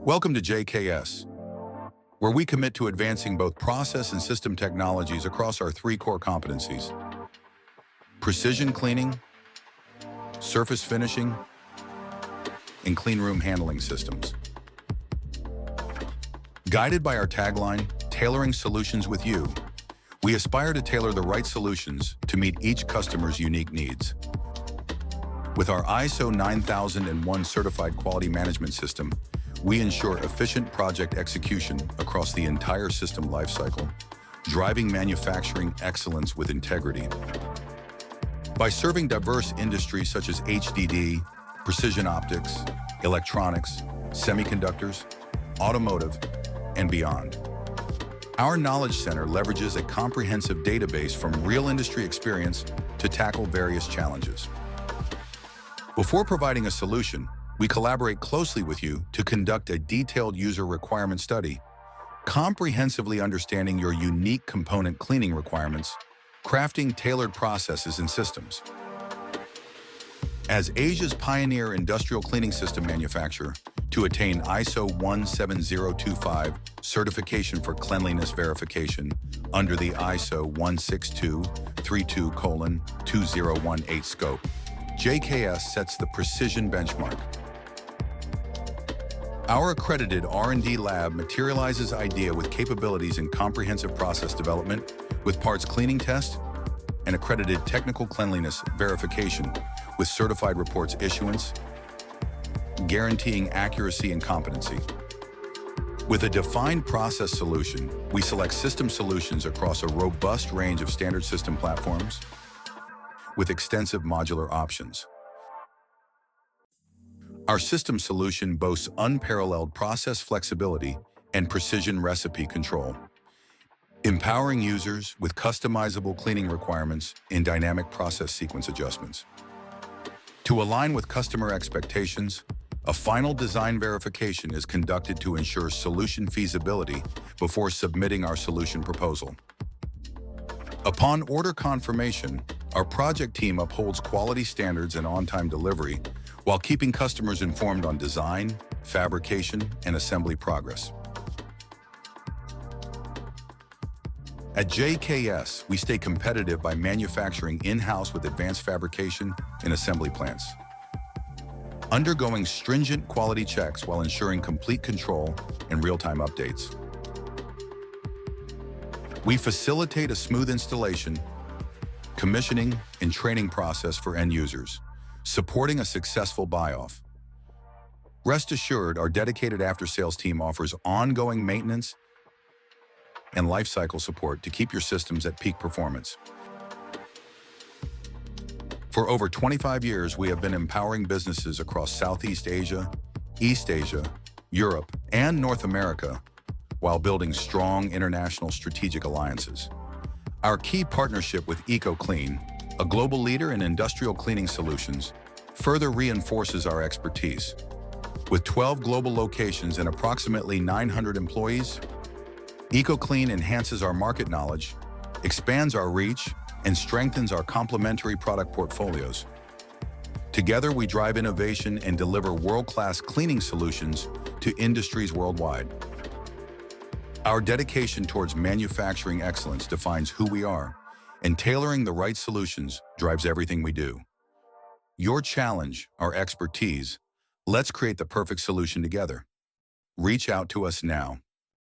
Welcome to JKS, where we commit to advancing both process and system technologies across our three core competencies: precision cleaning, surface finishing, and cleanroom handling systems. Guided by our tagline, "Tailoring Solutions with You," we aspire to tailor the right solutions to meet each customer's unique needs. With our ISO 9001 certified quality management system, we ensure efficient project execution across the entire system lifecycle, driving manufacturing excellence with integrity. By serving diverse industries such as HDD, precision optics, electronics, semiconductors, automotive, and beyond, our Knowledge Center leverages a comprehensive database from real industry experience to tackle various challenges. Before providing a solution, we collaborate closely with you to conduct a detailed user requirement study, comprehensively understanding your unique component cleaning requirements, crafting tailored processes and systems. As Asia's pioneer industrial cleaning system manufacturer, to attain ISO 17025 certification for cleanliness verification under the ISO 16232:2018 scope, JKS sets the precision benchmark. Our accredited R&D lab materializes idea with capabilities in comprehensive process development with parts cleaning test and accredited technical cleanliness verification with certified reports issuance, guaranteeing accuracy and competency. With a defined process solution, we select system solutions across a robust range of standard system platforms with extensive modular options. Our system solution boasts unparalleled process flexibility and precision recipe control, empowering users with customizable cleaning requirements and dynamic process sequence adjustments. To align with customer expectations, a final design verification is conducted to ensure solution feasibility before submitting our solution proposal. Upon order confirmation, our project team upholds quality standards and on-time delivery while keeping customers informed on design, fabrication, and assembly progress. At JKS, we stay competitive by manufacturing in-house with advanced fabrication and assembly plants, undergoing stringent quality checks while ensuring complete control and real-time updates. We facilitate a smooth installation, commissioning, and training process for end users, supporting a successful buy-off. Rest assured, our dedicated after-sales team offers ongoing maintenance and lifecycle support to keep your systems at peak performance. For over 25 years, we have been empowering businesses across Southeast Asia, East Asia, Europe, and North America while building strong international strategic alliances. Our key partnership with EcoClean, a global leader in industrial cleaning solutions, further reinforces our expertise. With 12 global locations and approximately 900 employees, EcoClean enhances our market knowledge, expands our reach, and strengthens our complementary product portfolios. Together, we drive innovation and deliver world-class cleaning solutions to industries worldwide. Our dedication towards manufacturing excellence defines who we are, and tailoring the right solutions drives everything we do. Your challenge, our expertise. Let's create the perfect solution together. Reach out to us now.